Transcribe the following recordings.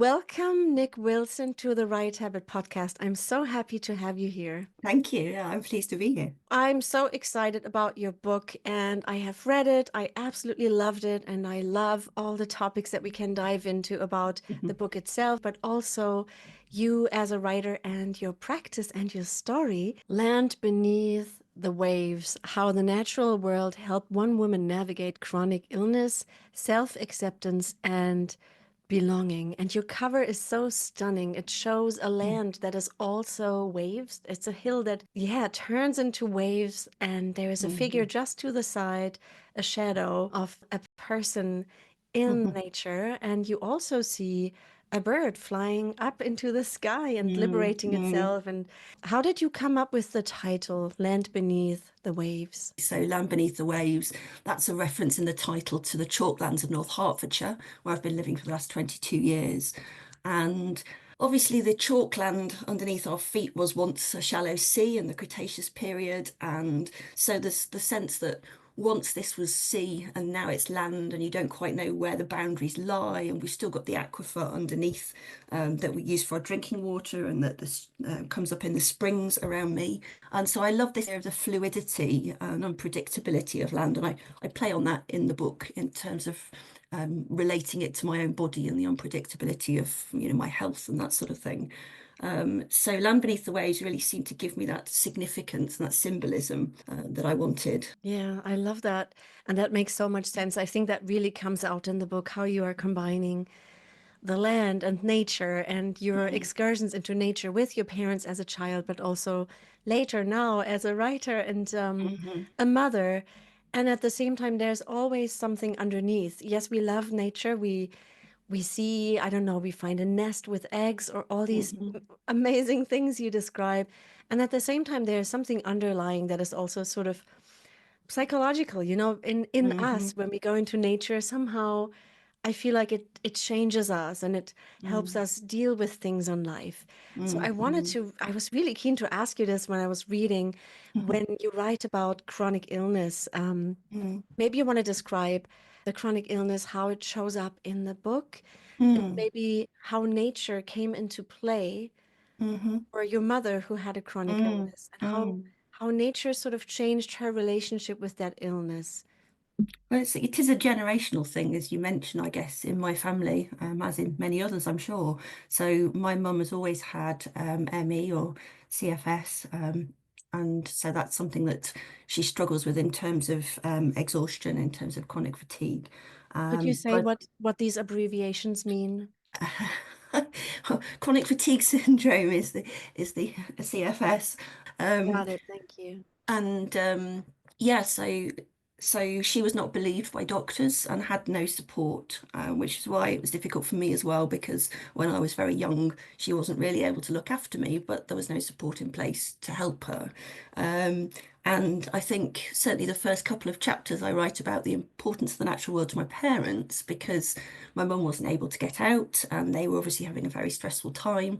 Welcome, Nic Wilson, to the Right Habit podcast. I'm so happy to have you here. Thank you. Yeah, I'm pleased to be here. I'm so excited about your book, and I have read it. I absolutely loved it, and I love all the topics that we can dive into about the Mhm, book itself, but also you as a writer and your practice and your story. Land Beneath the Waves: How the Natural World Helped One Woman Navigate Chronic Illness, Self-Acceptance, and Belonging. And your cover is so stunning. It shows a mm, land that is also waves. It's a hill that, yeah, turns into waves, and there is a figure mhm, just to the side, a shadow of a person in mhm, nature. And you also see a bird flying up into the sky and mm, liberating mm. itself. And how did you come up with the title, Land Beneath the Waves? So, Land Beneath the Waves, that's a reference in the title to the chalklands of North Hertfordshire, where I've been living for the last 22 years. And obviously, the chalkland underneath our feet was once a shallow sea in the Cretaceous period. And so there's the sense that once this was sea and now it's land, and you don't quite know where the boundaries lie. And we've still got the aquifer underneath that we use for our drinking water, and that this comes up in the springs around me. And so I love this area of the fluidity and unpredictability of land. And I play on that in the book in terms of relating it to my own body and the unpredictability of, my health and that sort of thing. So Land Beneath the Waves really seemed to give me that significance and that symbolism that I wanted. Yeah, I love that. And that makes so much sense. I think that really comes out in the book, how you are combining the land and nature and your Mm, excursions into nature with your parents as a child, but also later now as a writer and mhm, a mother. And at the same time, there's always something underneath. Yes, we love nature. We see, I don't know, we find a nest with eggs or all these mhm, amazing things you describe. And at the same time, there's something underlying that is also sort of psychological, in us mhm, when we go into nature. Somehow I feel like it changes us and it helps mm, us deal with things in life. So mm, mm, I was really keen to ask you this when I was reading, mhm, when you write about chronic illness, mm, maybe you want to describe the chronic illness, how it shows up in the book, and mm, maybe how nature came into play mhm, for your mother who had a chronic mm, illness, and mm. how nature sort of changed her relationship with that illness. Well, it is a generational thing, as you mentioned, I guess, in my family, as in many others, I'm sure. So my mum has always had ME or CFS, and so that's something that she struggles with in terms of exhaustion, in terms of chronic fatigue. Could you say But what these abbreviations mean? chronic fatigue syndrome is the CFS. Um, Got it. Thank you. And yeah, so she was not believed by doctors and had no support, which is why it was difficult for me as well, because when I was very young, she wasn't really able to look after me, but there was no support in place to help her. Um, and I think certainly the first couple of chapters I write about the importance of the natural world to my parents, because my mum wasn't able to get out and they were obviously having a very stressful time.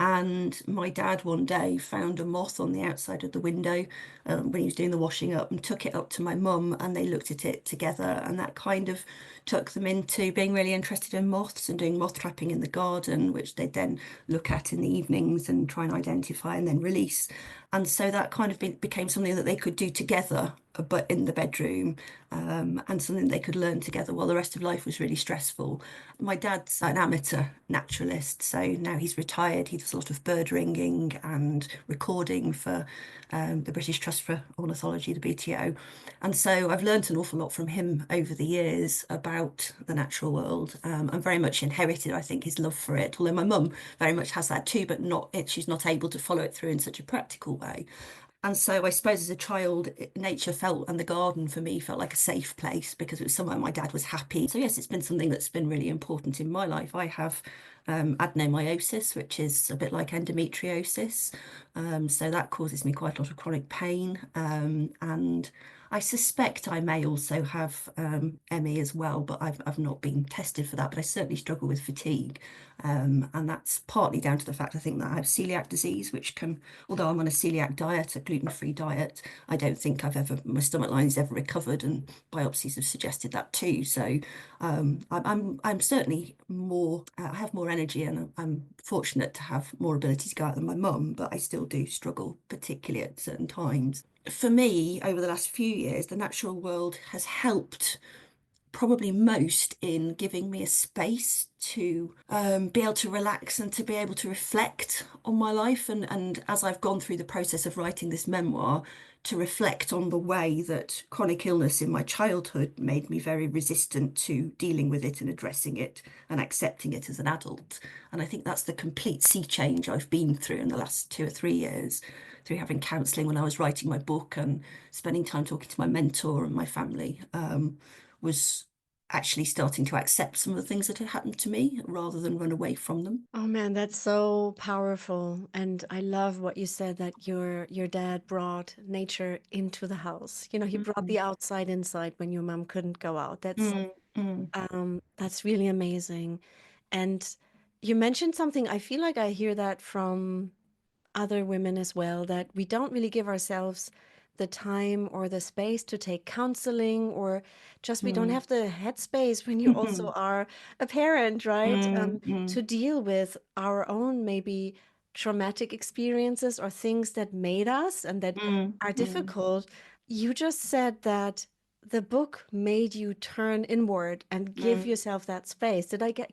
And my dad one day found a moth on the outside of the window when he was doing the washing up, and took it up to my mum, and they looked at it together. And that kind of took them into being really interested in moths and doing moth trapping in the garden, which they'd then look at in the evenings and try and identify and then release. And so that kind of became something that they could do together, but in the bedroom, and something they could learn together while the rest of life was really stressful. My dad's an amateur naturalist, so now he's retired. He does a lot of bird ringing and recording for the British Trust for Ornithology, the BTO. And so I've learnt an awful lot from him over the years about the natural world, and very much inherited, I think, his love for it. Although my mum very much has that too, but not it, she's not able to follow it through in such a practical way. And so I suppose as a child, nature felt, and the garden for me felt like a safe place because it was somewhere my dad was happy. So yes, it's been something that's been really important in my life. I have adenomyosis, which is a bit like endometriosis. So that causes me quite a lot of chronic pain. And I suspect I may also have ME as well, but I've not been tested for that. But I certainly struggle with fatigue. And that's partly down to the fact I think that I have celiac disease, which can, although I'm on a celiac diet, a gluten-free diet, I don't think my stomach line's ever recovered, and biopsies have suggested that too. So I'm certainly more, I have more energy, and I'm fortunate to have more ability to go out than my mum, but I still do struggle, particularly at certain times. For me, over the last few years, the natural world has helped probably most in giving me a space to be able to relax and to be able to reflect on my life. And as I've gone through the process of writing this memoir, to reflect on the way that chronic illness in my childhood made me very resistant to dealing with it and addressing it and accepting it as an adult. And I think that's the complete sea change I've been through in the last 2 or 3 years, through having counselling when I was writing my book and spending time talking to my mentor and my family. Was actually starting to accept some of the things that had happened to me rather than run away from them. Oh man, that's so powerful. And I love what you said that your dad brought nature into the house. You know, he brought Mm, the outside inside when your mom couldn't go out. mm, mm, That's really amazing. And you mentioned something, I feel like I hear that from other women as well, that we don't really give ourselves the time or the space to take counseling, or just we don't mm, have the headspace when you also mm, are a parent, right? mm, mm, To deal with our own maybe traumatic experiences or things that made us and that mm, are mm, difficult. You just said that the book made you turn inward and give mm, yourself that space.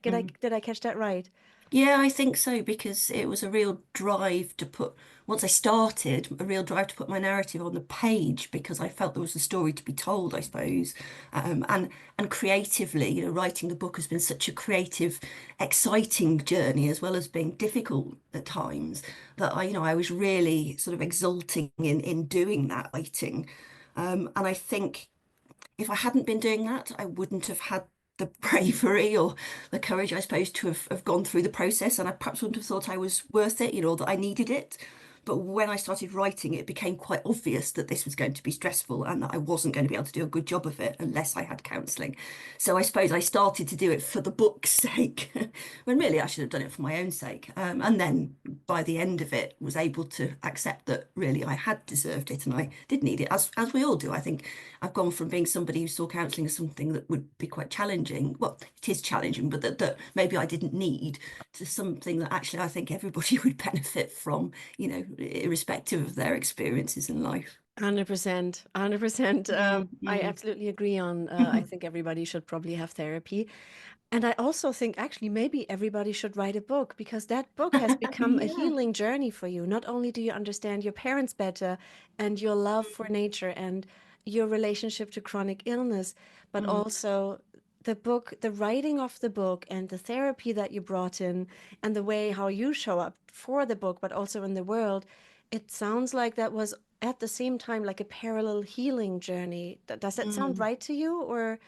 mm. Did I catch that right? Yeah, I think so, because it was a real drive to put, once I started, a real drive to put my narrative on the page because I felt there was a story to be told, I suppose. And creatively, writing the book has been such a creative, exciting journey as well as being difficult at times that I was really sort of exulting in doing that writing. And I think if I hadn't been doing that, I wouldn't have had the bravery or the courage, I suppose, to have gone through the process. And I perhaps wouldn't have thought I was worth it, that I needed it. But when I started writing, it became quite obvious that this was going to be stressful and that I wasn't going to be able to do a good job of it unless I had counselling. So I suppose I started to do it for the book's sake, when really I should have done it for my own sake. And then by the end of it, was able to accept that really I had deserved it and I did need it, as we all do. I think I've gone from being somebody who saw counselling as something that would be quite challenging. Well, it is challenging, but that maybe I didn't need, to something that actually I think everybody would benefit from, irrespective of their experiences in life. 100%, 100%. Mm, I mm. absolutely agree on. I think everybody should probably have therapy. And I also think actually maybe everybody should write a book because that book has become a Yeah. healing journey for you. Not only do you understand your parents better and your love for nature and your relationship to chronic illness, but Mm, also the book, the writing of the book and the therapy that you brought in and the way how you show up for the book, but also in the world. It sounds like that was at the same time like a parallel healing journey. Does that sound mm. right to you or?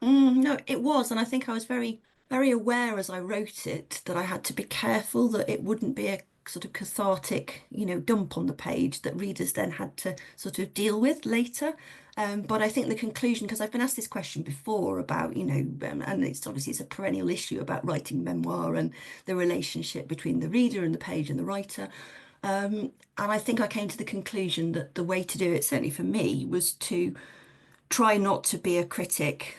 No, it was, and I think I was very, very aware as I wrote it that I had to be careful that it wouldn't be a sort of cathartic, dump on the page that readers then had to sort of deal with later. But I think the conclusion, because I've been asked this question before about, and it's a perennial issue about writing memoir and the relationship between the reader and the page and the writer. And I think I came to the conclusion that the way to do it, certainly for me, was to try not to be a critic,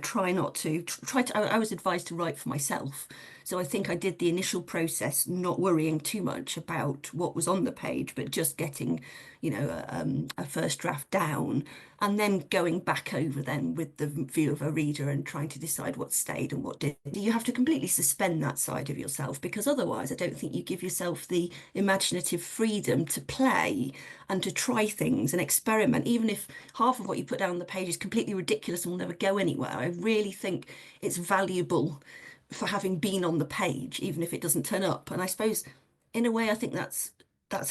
try not to try to I was advised to write for myself, so I think I did the initial process not worrying too much about what was on the page but just getting a first draft down and then going back over then with the view of a reader and trying to decide what stayed and what didn't. You have to completely suspend that side of yourself because otherwise I don't think you give yourself the imaginative freedom to play and to try things and experiment, even if half of what you put down on the page is completely ridiculous and will never go anywhere. I really think it's valuable for having been on the page, even if it doesn't turn up. And I suppose, in a way, I think that's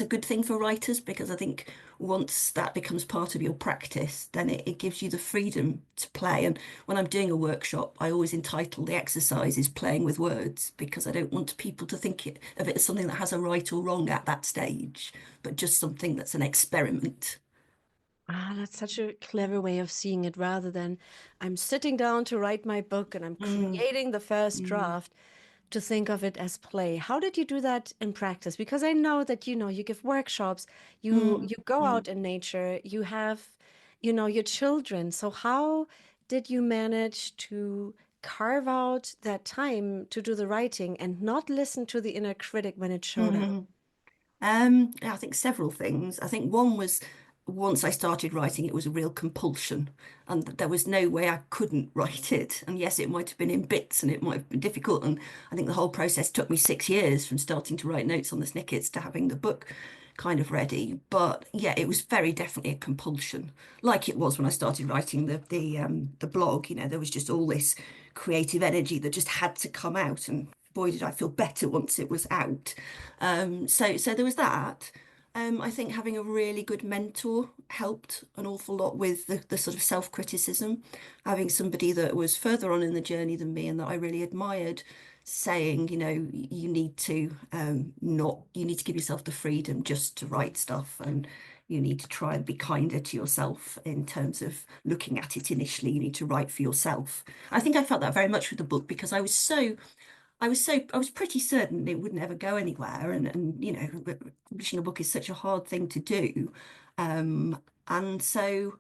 a good thing for writers because I think once that becomes part of your practice, then it gives you the freedom to play. And when I'm doing a workshop, I always entitle the exercises Playing with Words because I don't want people to think of it as something that has a right or wrong at that stage, but just something that's an experiment. Ah, that's such a clever way of seeing it rather than I'm sitting down to write my book and I'm Mm, creating the first mm, draft. to think of it as play. How did you do that in practice? Because I know that, you give workshops, Mm, you go mm, out in nature, you have, your children. So how did you manage to carve out that time to do the writing and not listen to the inner critic when it showed up? mhm. I think several things. I think one was once I started writing, it was a real compulsion, and there was no way I couldn't write it. And yes, it might have been in bits, and it might have been difficult. And I think the whole process took me 6 years from starting to write notes on the snippets to having the book kind of ready. But yeah, it was very definitely a compulsion, like it was when I started writing the blog. There was just all this creative energy that just had to come out, and boy, did I feel better once it was out. So there was that. I think having a really good mentor helped an awful lot with the sort of self-criticism. Having somebody that was further on in the journey than me and that I really admired saying, you need to not, you need to give yourself the freedom just to write stuff, and you need to try and be kinder to yourself in terms of looking at it initially. You need to write for yourself. I think I felt that very much with the book because I was pretty certain it would never go anywhere. And publishing a book is such a hard thing to do. And so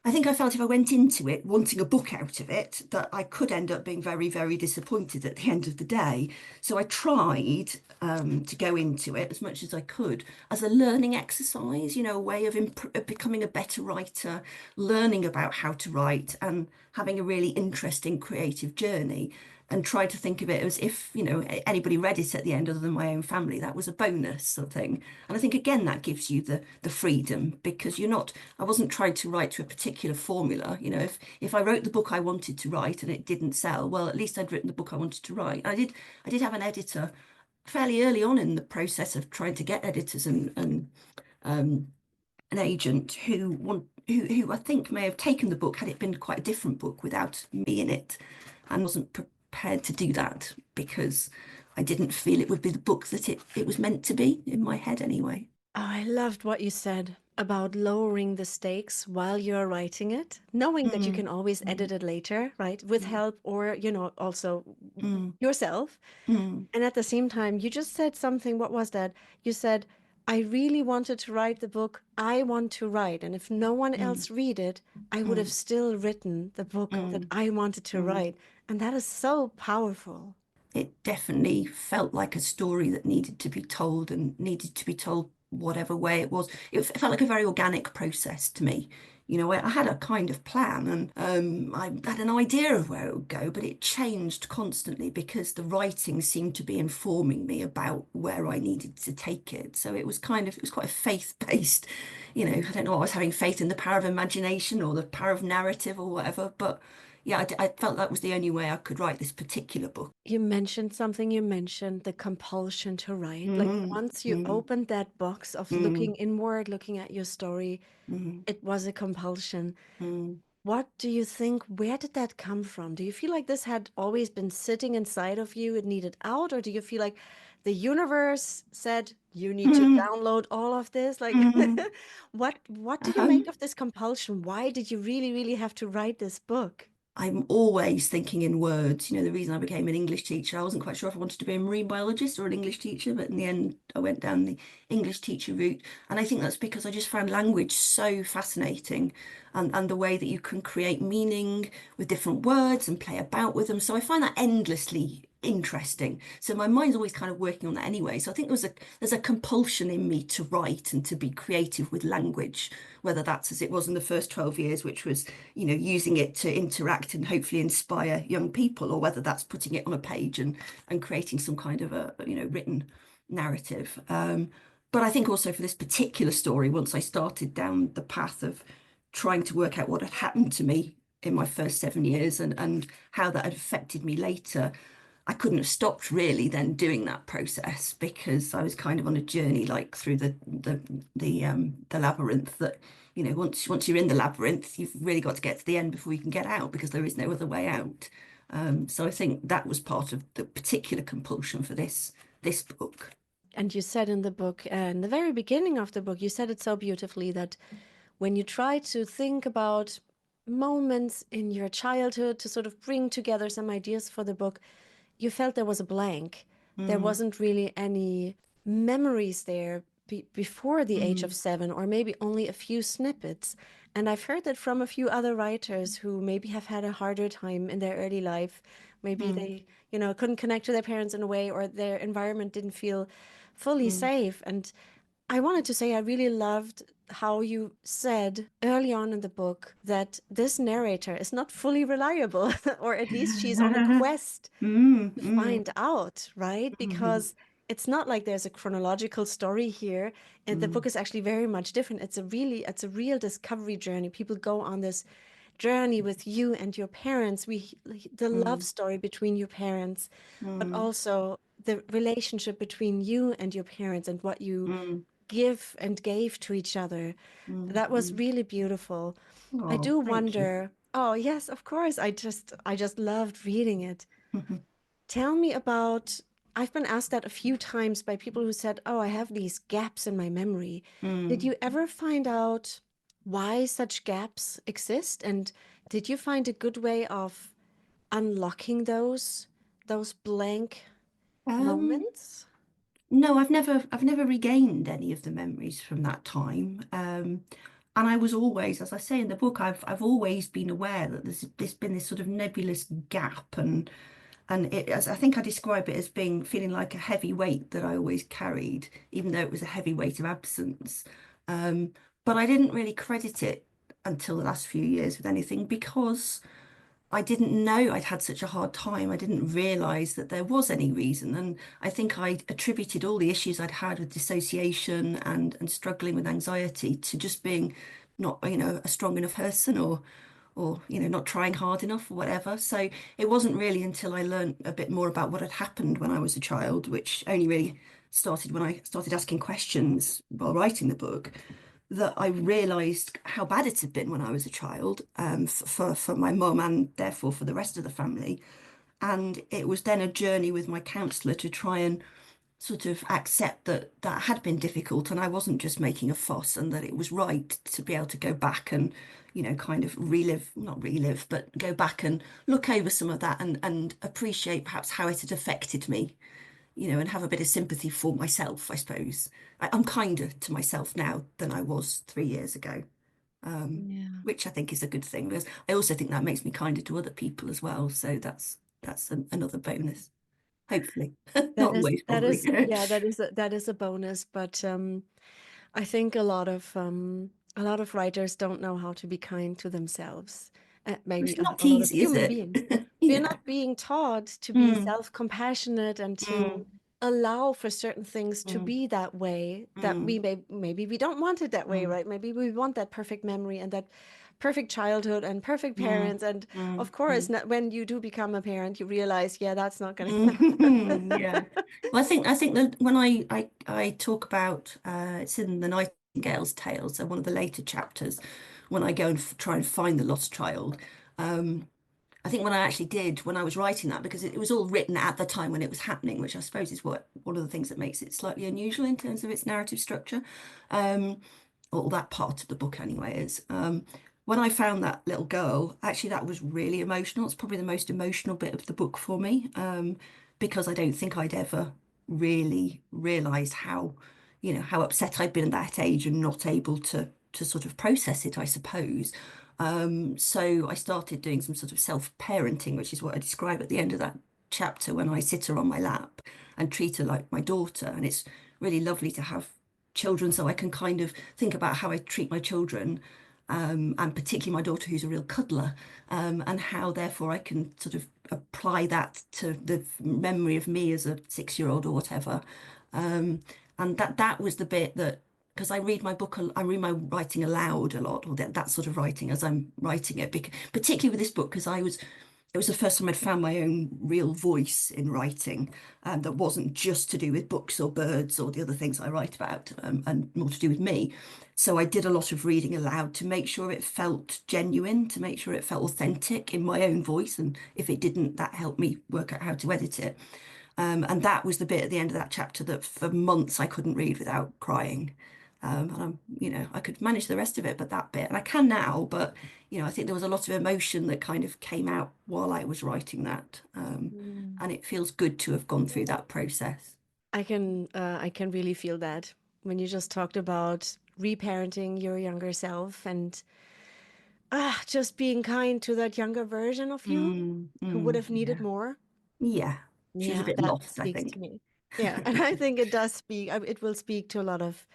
I think I felt if I went into it wanting a book out of it, that I could end up being very, very disappointed at the end of the day. So I tried to go into it as much as I could as a learning exercise, a way of becoming a better writer, learning about how to write, and having a really interesting creative journey. And try to think of it as if, anybody read it at the end other than my own family, that was a bonus sort of thing. And I think again that gives you the freedom because I wasn't trying to write to a particular formula. If I wrote the book I wanted to write and it didn't sell, well, at least I'd written the book I wanted to write. I did have an editor fairly early on in the process of trying to get editors and an agent who I think may have taken the book had it been quite a different book without me in it, and wasn't prepared to do that because I didn't feel it would be the book that it was meant to be in my head anyway. Oh, I loved what you said about lowering the stakes while you're writing it, knowing that you Mm, can always mm, edit it later, right? With mm, help or, also mm, yourself. mm, And at the same time, you just said something. What was that? You said, I really wanted to write the book I want to write. And if no one mm, else read it, I would have mm, still written the book that mm, I wanted to mm. write. And that is so powerful. It definitely felt like a story that needed to be told and needed to be told whatever way it was. It felt like a very organic process to me. I had a kind of plan and I had an idea of where it would go, but it changed constantly because the writing seemed to be informing me about where I needed to take it. So it was quite a faith-based, I don't know, I was having faith in the power of imagination or the power of narrative or whatever, but yeah, I felt that was the only way I could write this particular book. You mentioned something, you mentioned the compulsion to write. Like Mm, once you mm, opened that box of looking mm, inward, looking at your story, mm, it was a compulsion. mm, What do you think? Where did that come from? Do you feel like this had always been sitting inside of you, it needed out, or do you feel like the universe said you need to mm, download all of this? Like, mm. what do you make Um, of this compulsion? Why did you really, really have to write this book? I'm always thinking in words. The reason I became an English teacher, I wasn't quite sure if I wanted to be a marine biologist or an English teacher, but in the end, I went down the English teacher route. And I think that's because I just found language so fascinating and the way that you can create meaning with different words and play about with them. So I find that endlessly interesting. So my mind's always kind of working on that anyway. So I think there's a compulsion in me to write and to be creative with language, whether that's as it was in the first 12 years, which was, using it to interact and hopefully inspire young people, or whether that's putting it on a page and creating some kind of a, written narrative. But I think also for this particular story, once I started down the path of trying to work out what had happened to me in my first 7 years and how that had affected me later, I couldn't have stopped really then doing that process because I was kind of on a journey like through the labyrinth that once you're in the labyrinth you've really got to get to the end before you can get out because there is no other way out. So I think that was part of the particular compulsion for this book. And you said in the book, in the very beginning of the book, you said it so beautifully that when you try to think about moments in your childhood to sort of bring together some ideas for the book, you felt there was a blank. There mm, wasn't really any memories there before the age of mm, 7, or maybe only a few snippets. And I've heard that from a few other writers who maybe have had a harder time in their early life. Maybe mm, they, couldn't connect to their parents in a way, or their environment didn't feel fully mm, safe. And I wanted to say I really loved how you said early on in the book that this narrator is not fully reliable, or at least she's on a quest mm, to mm, find out, right? mhm, Because it's not like there's a chronological story here. And the mm, book is actually very much different. It's a real discovery journey. People go on this journey with you and your parents. The love mm, story between your parents, but mm, also the relationship between you and your parents, and what you mm, give and gave to each other. mm, That was mm. really beautiful. I Oh, do thank you. wonder. Oh, yes, of course. I just loved reading it. Tell me about. I've been asked that a few times by people who said, "Oh, I have these gaps in my memory." Did Mm. you ever find out why such gaps exist? And did you find a good way of unlocking those blank Um, moments? no, I've never regained any of the memories from that time. And I was always, as I say in the book, I've always been aware that there's been this sort of nebulous gap, and it, as I think I describe it as being feeling like a heavy weight that I always carried, even though it was a heavy weight of absence. Um, but I didn't really credit it until the last few years with anything because I didn't know I'd had such a hard time. I didn't realize that there was any reason. And I think I attributed all the issues I'd had with dissociation and struggling with anxiety to just being not, a strong enough person, or not trying hard enough or whatever. So it wasn't really until I learned a bit more about what had happened when I was a child, which only really started when I started asking questions while writing the book, that I realised how bad it had been when I was a child, for my mum and therefore for the rest of the family. And it was then a journey with my counsellor to try and sort of accept that that had been difficult and I wasn't just making a fuss, and that it was right to be able to go back and, kind of relive, not relive, but go back and look over some of that, and appreciate perhaps how it had affected me, and have a bit of sympathy for myself, I suppose. I'm kinder to myself now than I was 3 years ago, Yeah. which I think is a good thing, because I also think that makes me kinder to other people as well. So that's another bonus, hopefully. That Not is always, that probably. is yeah, that is a bonus, but I think a lot of writers don't know how to be kind to themselves. Maybe It's a, not a lot of easy, is human it? beings. We're Yeah. not being taught to be Mm, self-compassionate and to mm, allow for certain things to mm, be that way, that mm, maybe we don't want it that way, mm, right? Maybe we want that perfect memory and that perfect childhood and perfect mm, parents. And mm, of course, mm. when you do become a parent, you realize, yeah, that's not going to Mhm, happen. yeah. Well, I think that when I talk about, it's in the Nightingale's Tale, so one of the later chapters, when I go and try and find the lost child. I think when I actually did, when I was writing that, because it was all written at the time when it was happening, which I suppose is what one of the things that makes it slightly unusual in terms of its narrative structure. Um, or that part of the book anyway is. When I found that little girl, actually that was really emotional. It's probably the most emotional bit of the book for me, because I don't think I'd ever really realised how upset I'd been at that age and not able to sort of process it, I suppose. So I started doing some sort of self-parenting, which is what I describe at the end of that chapter, when I sit her on my lap and treat her like my daughter. And it's really lovely to have children, so I can kind of think about how I treat my children, and particularly my daughter, who's a real cuddler, and how therefore I can sort of apply that to the memory of me as a 6-year-old or whatever. Um, and that was the bit that, because I read my book, I read my writing aloud a lot, or that sort of writing as I'm writing it, particularly with this book, because it was the first time I'd found my own real voice in writing, that wasn't just to do with books or birds or the other things I write about, and more to do with me. So I did a lot of reading aloud to make sure it felt genuine, to make sure it felt authentic in my own voice. And if it didn't, that helped me work out how to edit it. And that was the bit at the end of that chapter that for months I couldn't read without crying. And I could manage the rest of it, but that bit, and I can now, but I think there was a lot of emotion that kind of came out while I was writing that. Mm. And it feels good to have gone through that process. I can really feel that when you just talked about reparenting your younger self and just being kind to that younger version of you who would have needed Yeah. more. Yeah. She was a Yeah, bit that lost, I speaks to think. me. Yeah, and I think it does speak, it will speak to a lot of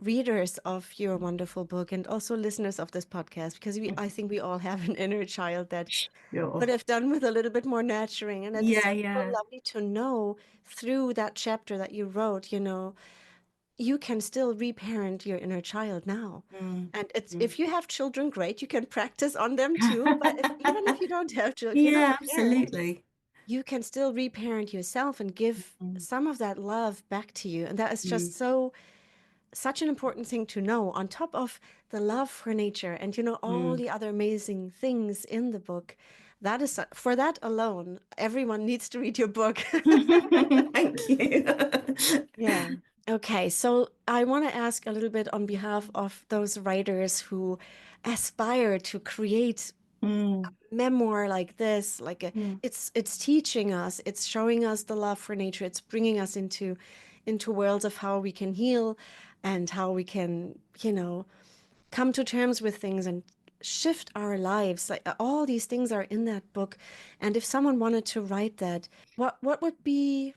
readers of your wonderful book and also listeners of this podcast because I think we all have an inner child that could Sure. have done with a little bit more nurturing. And it is Yeah, so yeah. lovely to know through that chapter that you wrote, you can still reparent your inner child now. Mm, And it's mm. if you have children, great, you can practice on them too. But even if you don't have children, if you're not Yeah, a parent, absolutely. you can still reparent yourself and give Mm, some of that love back to you. And that is mm, just such an important thing to know on top of the love for nature and all mm. the other amazing things in the book. That is for that alone, everyone needs to read your book. Thank you. Yeah. Okay, so I want to ask a little bit on behalf of those writers who aspire to create Mm, memoir like this. Like mm, it's teaching us, it's showing us the love for nature, it's bringing us into worlds of how we can heal and how we can, come to terms with things and shift our lives. Like all these things are in that book. And if someone wanted to write that, what would be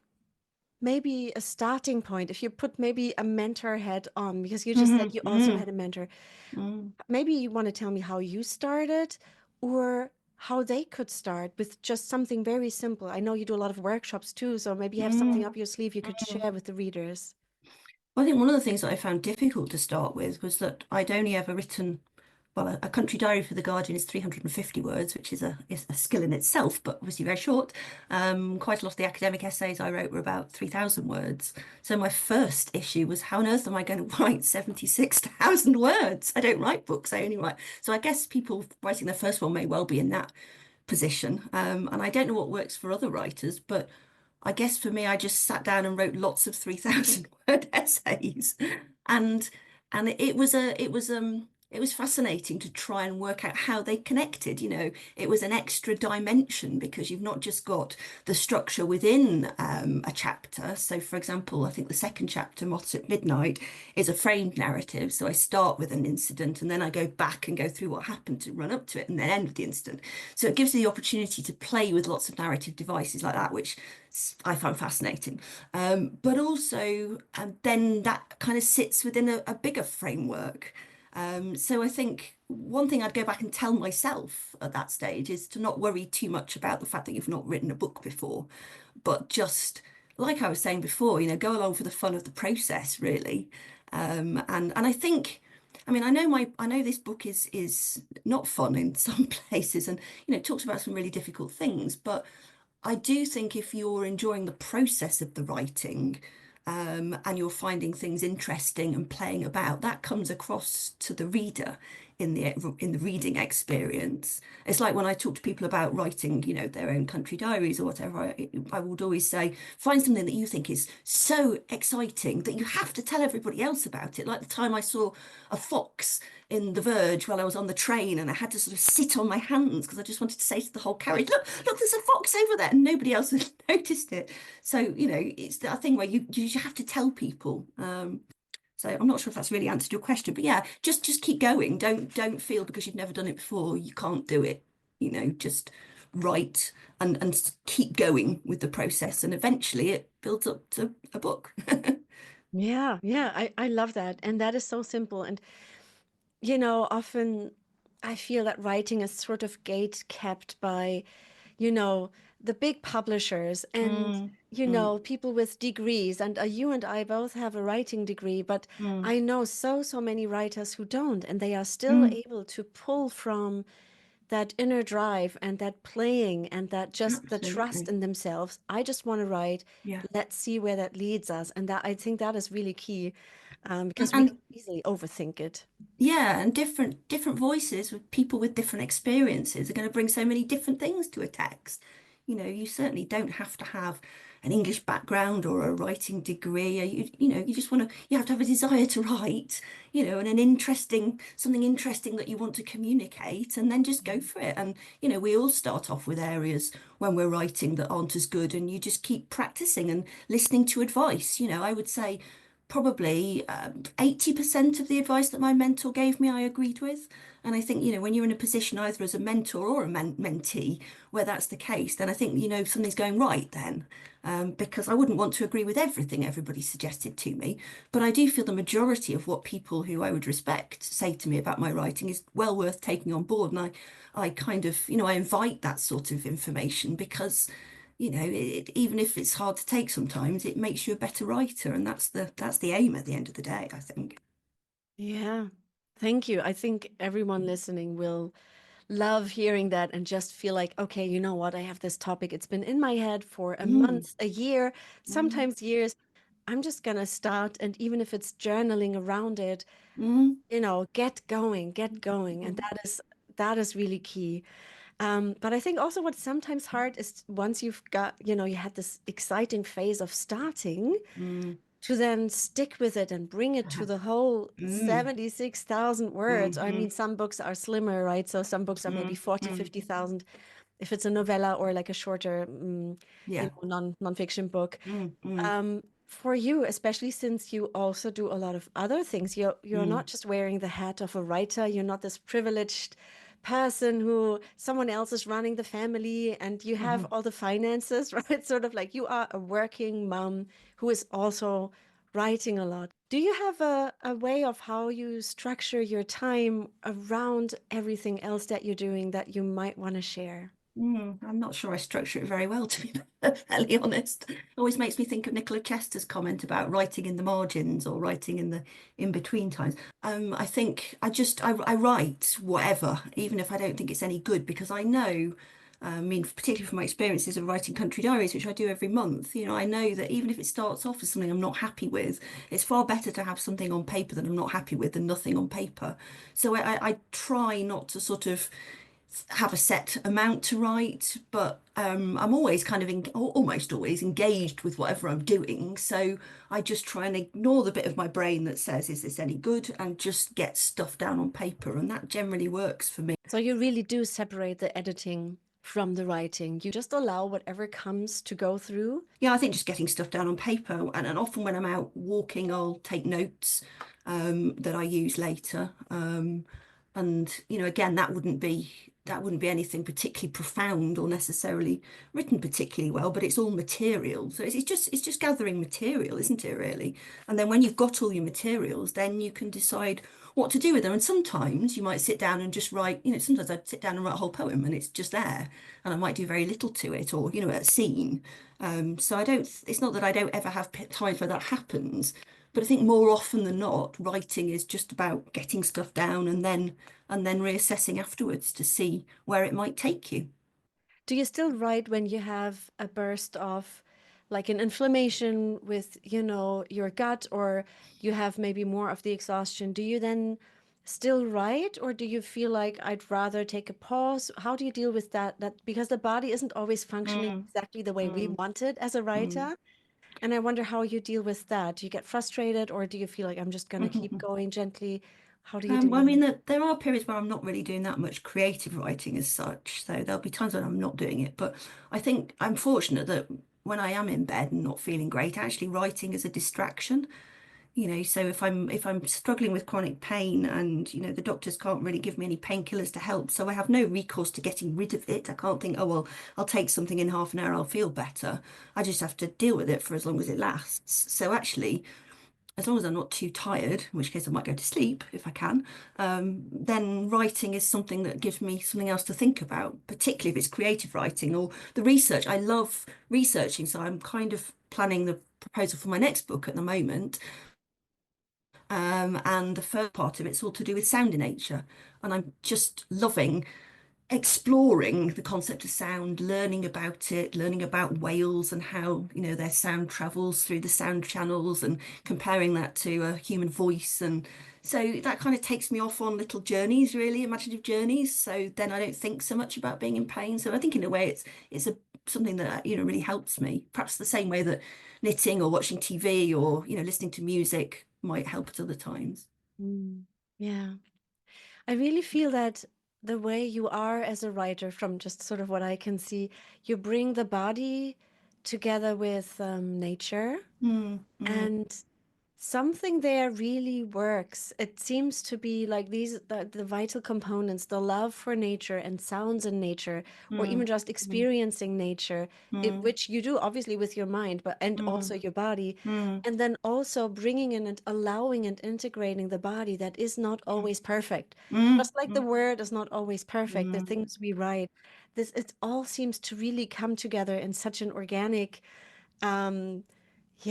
maybe a starting point if you put maybe a mentor head on, because you just said mhm, you also mm, had a mentor. mm, Maybe you want to tell me how you started or how they could start with just something very simple. I know you do a lot of workshops too, so maybe you have something mm, up your sleeve you could mm. share with the readers. I think one of the things that I found difficult to start with was that I'd only ever written, well, a country diary for The Guardian is 350 words, which is a skill in itself, but obviously very short. Quite a lot of the academic essays I wrote were about 3,000 words. So my first issue was how on earth am I going to write 76,000 words? I don't write books, I only write. So I guess people writing their first one may well be in that position. And I don't know what works for other writers, but I guess for me, I just sat down and wrote lots of 3,000 word essays. And it was fascinating to try and work out how they connected. It was an extra dimension because you've not just got the structure within a chapter. So, for example, I think the second chapter, Moths at Midnight, is a framed narrative. So I start with an incident and then I go back and go through what happened to run up to it and then end with the incident. So it gives you the opportunity to play with lots of narrative devices like that, which I find fascinating. But also, then that kind of sits within a bigger framework. So I think one thing I'd go back and tell myself at that stage is to not worry too much about the fact that you've not written a book before, but just like I was saying before, go along for the fun of the process, really. And I think, I mean, I know this book is not fun in some places, and it talks about some really difficult things, but I do think if you're enjoying the process of the writing, and you're finding things interesting and playing about, that comes across to the reader in the reading experience. It's like when I talk to people about writing, their own country diaries or whatever, I would always say, find something that you think is so exciting that you have to tell everybody else about it. Like the time I saw a fox in The Verge while I was on the train and I had to sort of sit on my hands because I just wanted to say to the whole carriage, look, there's a fox over there, and nobody else had noticed it. So, it's that thing where you have to tell people. So I'm not sure if that's really answered your question, but yeah, just keep going. Don't feel because you've never done it before you can't do it. Just write and keep going with the process, and eventually it builds up to a book. Yeah, yeah, I love that. And that is so simple. And, often I feel that writing is sort of gate kept by, you know, the big publishers and, Mm, mm, people with degrees. And you and I both have a writing degree, but mm, I know so many writers who don't, and they are still mm, able to pull from that inner drive and that playing and that just the trust absolutely. in themselves. I just want to write. Yeah. Let's see where that leads us. And that I think that is really key, And, because we can and easily overthink it. yeah, and different voices with people with different experiences are going to bring so many different things to a text. You certainly don't have to have an English background or a writing degree. You just want to, you have to have a desire to write, and an interesting, something interesting that you want to communicate, and then just go for it. And, we all start off with areas when we're writing that aren't as good, and you just keep practicing and listening to advice. I would say probably 80% of the advice that my mentor gave me, I agreed with. And I think, when you're in a position either as a mentor or a mentee where that's the case, then I think, something's going right then. Because I wouldn't want to agree with everything everybody suggested to me. But I do feel the majority of what people who I would respect say to me about my writing is well worth taking on board. And I kind of, I invite that sort of information because even if it's hard to take sometimes, it makes you a better writer, and that's the aim at the end of the day, I think. Yeah. Thank you. I think everyone listening will love hearing that and just feel like, okay, you know what? I have this topic. It's been in my head for a Mm, month, a year, mm, sometimes years. I'm just gonna start, and even if it's journaling around it, mm, get going, get going. And mm, that is really key. But I think also what's sometimes hard is once you've got, you had this exciting phase of starting mm, to then stick with it and bring it to the whole mm, 76,000 words. I mean, mhm, some books are slimmer, right? So some books are maybe mm, 40, mm. 50,000 if it's a novella or like a shorter, Yeah. nonfiction book. Mm, mm, For you, especially since you also do a lot of other things, you're mm, not just wearing the hat of a writer. You're not this privileged person who someone else is running the family and you have mhm. all the finances, right? Sort of like you are a working mom who is also writing a lot. Do you have a way of how you structure your time around everything else that you're doing that you might want to share? I'm not sure I structure it very well, to be fairly honest. It always makes me think of Nicola Chester's comment about writing in the margins or writing in the in between times. I think I write whatever, even if I don't think it's any good, because I know, I mean, particularly from my experiences of writing country diaries, which I do every month, I know that even if it starts off as something I'm not happy with, it's far better to have something on paper that I'm not happy with than nothing on paper. So I try not to sort of have a set amount to write, but I'm always kind of almost always engaged with whatever I'm doing. So I just try and ignore the bit of my brain that says, "Is this any good?" and just get stuff down on paper, and that generally works for me. So you really do separate the editing from the writing. You just allow whatever comes to go through. Yeah, I think just getting stuff down on paper, and often when I'm out walking, I'll take notes that I use later. And again, that wouldn't be anything particularly profound or necessarily written particularly well, but it's all material. So it's just gathering material, isn't it, really? And then when you've got all your materials, then you can decide what to do with them. And sometimes you might sit down and just write, sometimes I'd sit down and write a whole poem and it's just there, and I might do very little to it, or a scene. So it's not that I don't ever have times where that happens, but I think more often than not, writing is just about getting stuff down and then reassessing afterwards to see where it might take you. Do you still write when you have a burst of like an inflammation with, your gut, or you have maybe more of the exhaustion? Do you then still write, or do you feel like I'd rather take a pause? How do you deal with that? That because the body isn't always functioning Mm, exactly the way we mm, want it as a mm. writer. And I wonder how you deal with that. Do you get frustrated, or do you feel like I'm just gonna keep going gently? How do you do Well, I mean, that? there are periods where I'm not really doing that much creative writing as such. So there'll be times when I'm not doing it. But I think I'm fortunate that when I am in bed and not feeling great, actually writing is a distraction. So if I'm struggling with chronic pain and the doctors can't really give me any painkillers to help, so I have no recourse to getting rid of it. I can't think, oh well, I'll take something in half an hour, I'll feel better. I just have to deal with it for as long as it lasts. So actually, as long as I'm not too tired, in which case I might go to sleep if I can, then writing is something that gives me something else to think about, particularly if it's creative writing or the research. I love researching, so I'm kind of planning the proposal for my next book at the moment. And the first part of it's all to do with sound in nature. And I'm just loving. exploring the concept of sound, learning about it, learning about whales and how, their sound travels through the sound channels and comparing that to a human voice. And so that kind of takes me off on little journeys, really, imaginative journeys. So then I don't think so much about being in pain. So I think in a way it's something that, really helps me. Perhaps the same way that knitting or watching TV or, listening to music might help at other times. Mm. Yeah. I really feel that the way you are as a writer, from just sort of what I can see, you bring the body together with nature, Mm, mm, and something there really works. It seems to be like the vital components, the love for nature and sounds in nature, or even mm, just mm, experiencing nature, mm, which you do obviously with your mind, but and also mm, your body, mm, and then also bringing in and allowing and integrating the body that is not always perfect. mm, Just like the mm, word is not always perfect, the mm, things we write, this it all seems to really come together in such an organic um,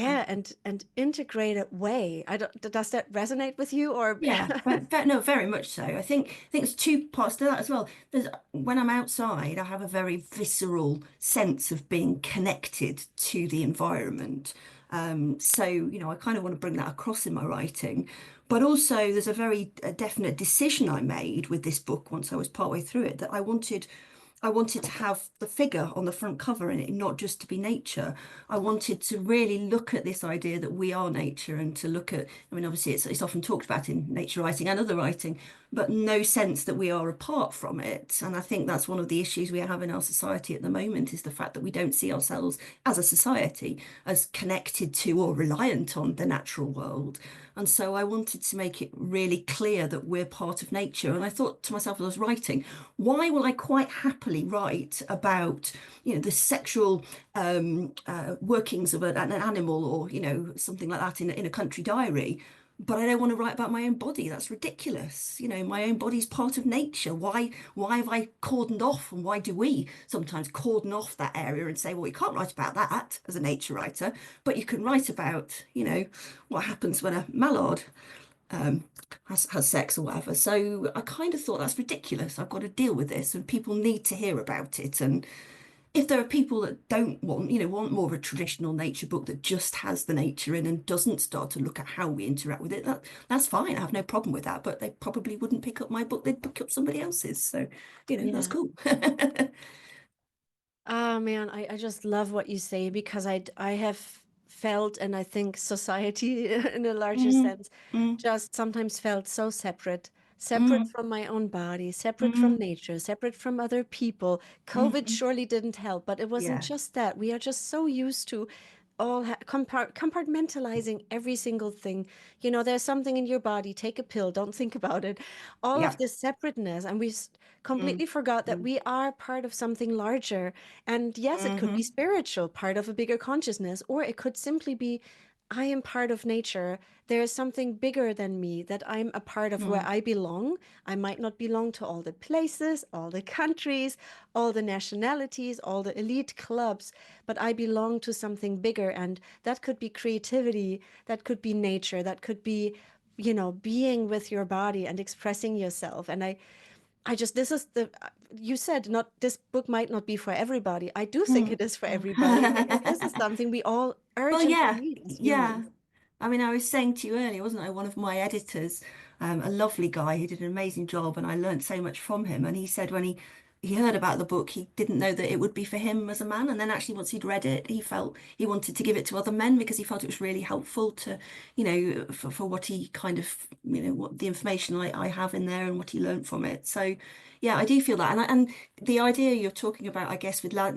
mm. yeah, and integrated way. I don't, does that resonate with you or Yeah, but no, very much so. I think there's two parts to that as well. There's when I'm outside, I have a very visceral sense of being connected to the environment. So, I kind of want to bring that across in my writing. But also, there's a definite decision I made with this book once I was partway through it that I wanted to have the figure on the front cover in it, not just to be nature. I wanted to really look at this idea that we are nature and to look at, I mean, obviously it's often talked about in nature writing and other writing, but no sense that we are apart from it. And I think that's one of the issues we have in our society at the moment is the fact that we don't see ourselves as a society as connected to or reliant on the natural world. And so I wanted to make it really clear that we're part of nature. And I thought to myself as I was writing, why will I quite happily write about, the sexual workings of an animal or, something like that in a country diary? But I don't want to write about my own body. That's ridiculous. My own body's part of nature. Why have I cordoned off? And why do we sometimes cordon off that area and say, well, you can't write about that as a nature writer, but you can write about, what happens when a mallard has sex or whatever. So I kind of thought that's ridiculous. I've got to deal with this, and people need to hear about it. And if there are people that don't want more of a traditional nature book that just has the nature in and doesn't start to look at how we interact with it, that's fine. I have no problem with that. But they probably wouldn't pick up my book. They'd pick up somebody else's. So, that's yeah. cool. Ah, man, I just love what you say because I have felt, and I think society in a larger Mm, sense, mm, just sometimes felt so separate, separate mm, from my own body, separate from mm, nature, separate from other people. COVID mm, surely didn't help, but it wasn't yeah. just that. We are just so used to all compartmentalizing every single thing. There's something in your body, take a pill, don't think about it. All of Yeah. this separateness, and we Mm, completely forgot that mm, we are part of something larger. And yes, it could be mm, spiritual, part of a bigger consciousness, or it could simply be, I am part of nature. There is something bigger than me, that I'm a part of where mm, I belong. I might not belong to all the places, all the countries, all the nationalities, all the elite clubs, but I belong to something bigger. And that could be creativity, that could be nature, that could be, being with your body and expressing yourself. And I just, this is you said not, this book might not be for everybody. I do think it mm, is for everybody because this is mm. something we all Well, urgently yeah, need as yeah. humans. I mean, I was saying to you earlier, wasn't I? One of my editors, a lovely guy who did an amazing job, and I learned so much from him. And he said when he heard about the book, he didn't know that it would be for him as a man. And then actually, once he'd read it, he felt he wanted to give it to other men because he felt it was really helpful to, for what he kind of, what the information I have in there and what he learned from it. So, yeah, I do feel that. And the idea you're talking about, I guess, with us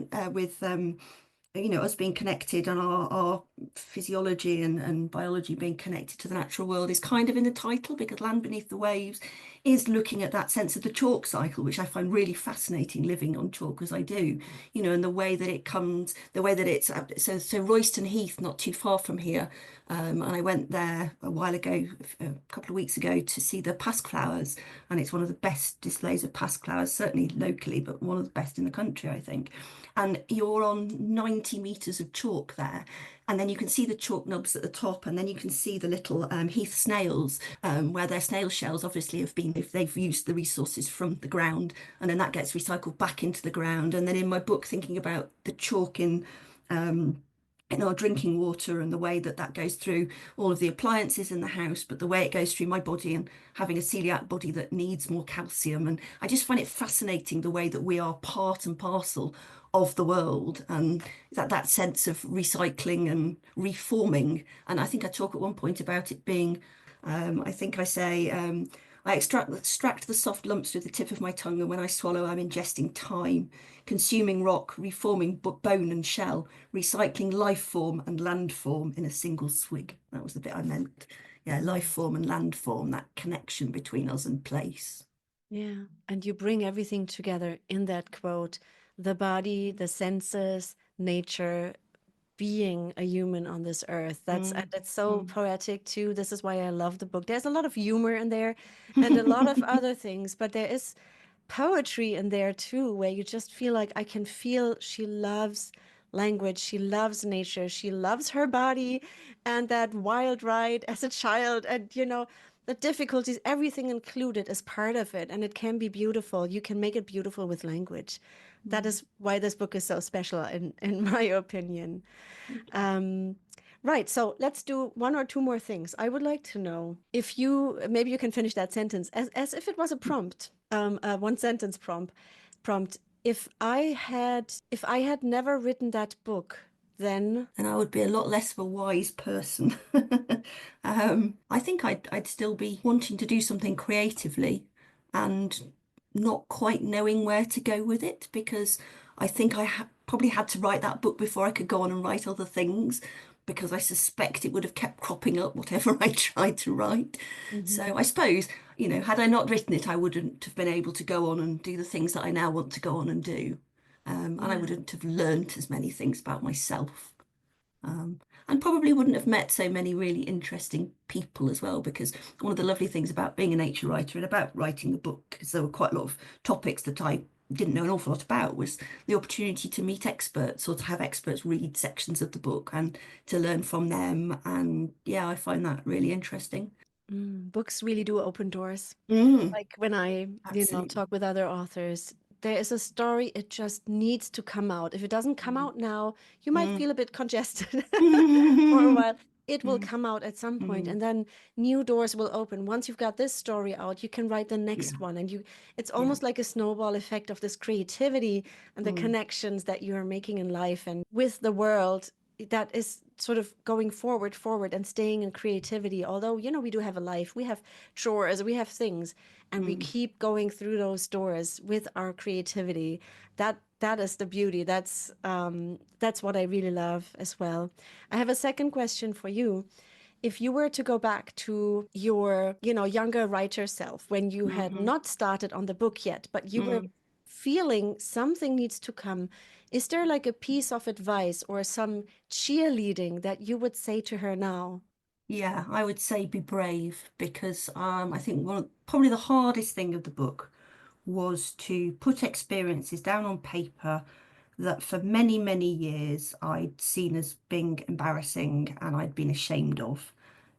being connected and our physiology and biology being connected to the natural world is kind of in the title because Land Beneath the Waves is looking at that sense of the chalk cycle, which I find really fascinating living on chalk as I do, and the way that it comes, the way that it's so Royston Heath, not too far from here. And I went there a while ago, a couple of weeks ago, to see the pasque flowers, and it's one of the best displays of pasque flowers, certainly locally, but one of the best in the country, I think. And you're on 19 20 meters of chalk there. And then you can see the chalk nubs at the top, and then you can see the little heath snails, where their snail shells obviously have been, if they've used the resources from the ground, and then that gets recycled back into the ground. And then in my book, thinking about the chalk um, in our drinking water and the way that that goes through all of the appliances in the house, but the way it goes through my body and having a celiac body that needs more calcium. And I just find it fascinating the way that we are part and parcel of the world, and that sense of recycling and reforming. And I think I talk at one point about it being, I think I say, I extract the soft lumps with the tip of my tongue, and when I swallow, I'm ingesting time, consuming rock, reforming bone and shell, recycling life form and land form in a single swig. That was the bit I meant. Yeah, life form and land form, that connection between us and place. Yeah. And you bring everything together in that quote: the body, the senses, nature, being a human on this earth. That's so Mm, poetic too. This is why I love the book. There's a lot of humor in there and a lot of other things, but there is poetry in there too, where you just feel like I can feel she loves language, she loves nature, she loves her body and that wild ride as a child. And, the difficulties, everything included is part of it. And it can be beautiful. You can make it beautiful with language. That mm. is why this book is so special, in my opinion. Thank you. Um, right. So let's do one or two more things. I would like to know if maybe you can finish that sentence as if it was a prompt, one sentence prompt. If I had never written that book, then, And I would be a lot less of a wise person. I think I'd still be wanting to do something creatively and not quite knowing where to go with it, because I think I ha probably had to write that book before I could go on and write other things, because I suspect it would have kept cropping up whatever I tried to write. Mhm. So I suppose, had I not written it, I wouldn't have been able to go on and do the things that I now want to go on and do. And I Yeah. wouldn't have learnt as many things about myself. And probably wouldn't have met so many really interesting people as well, because one of the lovely things about being a nature writer and about writing the book, because there were quite a lot of topics that I didn't know an awful lot about, was the opportunity to meet experts or to have experts read sections of the book and to learn from them. And yeah, I find that really interesting. Books really do open doors. Mm, Like when I, absolutely. talk with other authors, there is a story, it just needs to come out. If it doesn't come Mm, out now, you might mm, feel a bit congested for a mm, while. It will mm, come out at some point, mm. and then new doors will open. Once you've got this story out, you can write the Yeah, next one, and it's yeah. almost like a snowball effect of this creativity and the Mm, connections that you are making in life and with the world that is sort of going forward and staying in creativity. Although, we do have a life, we have chores, we have things, and we mm, keep going through those doors with our creativity. That is the beauty. That's what I really love as well. I have a second question for you. If you were to go back to your, younger writer self, when you had mhm, not started on the book yet, but you were mm. feeling something needs to come, is there like a piece of advice or some cheerleading that you would say to her now? Yeah, I would say be brave, because I think probably the hardest thing of the book was to put experiences down on paper that for many, many years I'd seen as being embarrassing and I'd been ashamed of.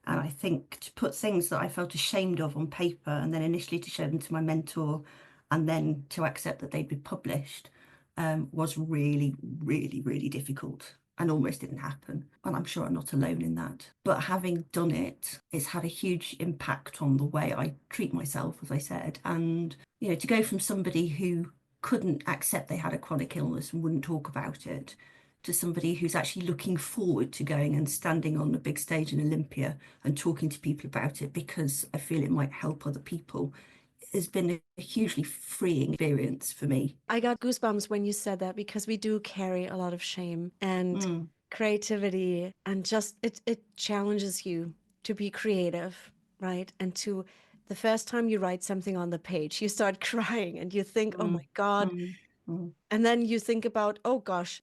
And I think to put things that I felt ashamed of on paper and then initially to show them to my mentor and then to accept that they'd be published, was really, really, really difficult and almost didn't happen. And I'm sure I'm not alone in that. But having done it, it's had a huge impact on the way I treat myself, as I said. And, to go from somebody who couldn't accept they had a chronic illness and wouldn't talk about it, to somebody who's actually looking forward to going and standing on the big stage in Olympia and talking to people about it because I feel it might help other people, has been a hugely freeing experience for me. I got goosebumps when you said that because we do carry a lot of shame and Mm, creativity, and just it challenges you to be creative, right? And to the first time you write something on the page, you start crying and you think, "Oh my mm, God." mm, mm. And then you think about, "Oh gosh,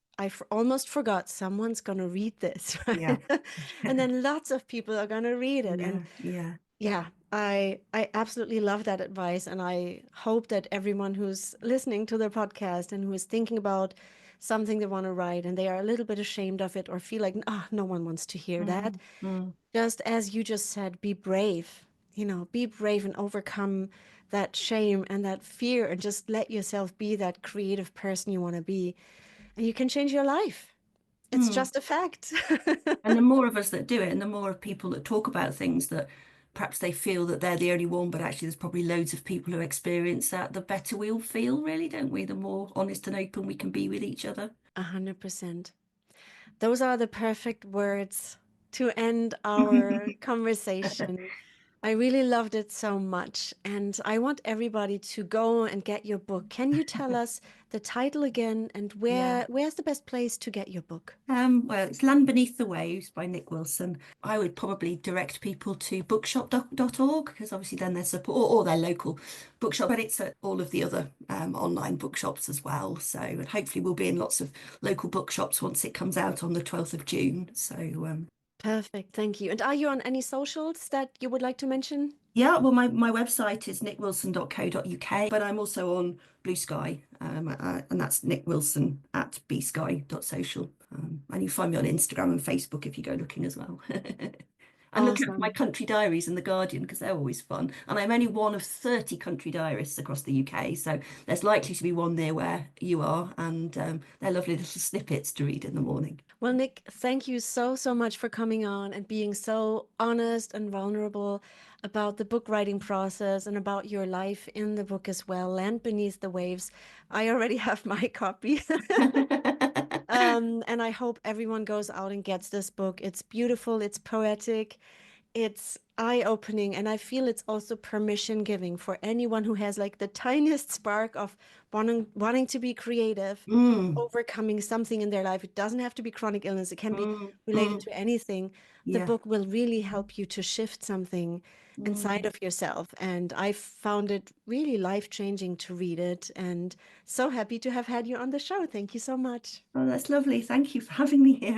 almost forgot someone's gonna read this," Yeah, right? And then lots of people are gonna read it. And yeah, yeah. yeah, I absolutely love that advice, and I hope that everyone who's listening to the podcast and who is thinking about something they want to write and they are a little bit ashamed of it or feel like, ah, no one wants to hear that. Mm, mm, Just as you just said, be brave, be brave and overcome that shame and that fear and just let yourself be that creative person you want to be. And you can change your life. It's mm. just a fact. And the more of us that do it, and the more of people that talk about things that perhaps they feel that they're the only one, but actually there's probably loads of people who experience that, the better we all feel, really, don't we? The more honest and open we can be with each other. 100%. Those are the perfect words to end our conversation. I really loved it so much, and I want everybody to go and get your book. Can you tell us the title again and Yeah. where's the best place to get your book? Well, it's Land Beneath the Waves by Nic Wilson. I would probably direct people to bookshop.org because obviously then their support or their local bookshop, but it's at all of the other online bookshops as well. So and hopefully we'll be in lots of local bookshops once it comes out on the 12th of June. So Perfect, thank you. And are you on any socials that you would like to mention? yeah, well, my website is nicwilson.co.uk, but I'm also on Blue Sky, and that's Nic Wilson at bsky.social. And you find me on Instagram and Facebook if you go looking as well. And look out for my Awesome. country diaries in The Guardian because they're always fun. And I'm only one of 30 country diarists across the UK, so there's likely to be one near where you are, and they're lovely little snippets to read in the morning. Well, Nick, thank you so, so much for coming on and being so honest and vulnerable about the book writing process and about your life in the book as well. Land Beneath the Waves. I already have my copy. And I hope everyone goes out and gets this book. It's beautiful, it's poetic, it's eye-opening, and I feel it's also permission giving for anyone who has like the tiniest spark of wanting to be creative, Mm, overcoming something in their life. It doesn't have to be chronic illness, it can be mm, related mm, to anything. The yeah. book will really help you to shift something inside Mm. of yourself. And I found it really life-changing to read it, and so happy to have had you on the show. Thank you so much. Oh, that's lovely. Thank you for having me here.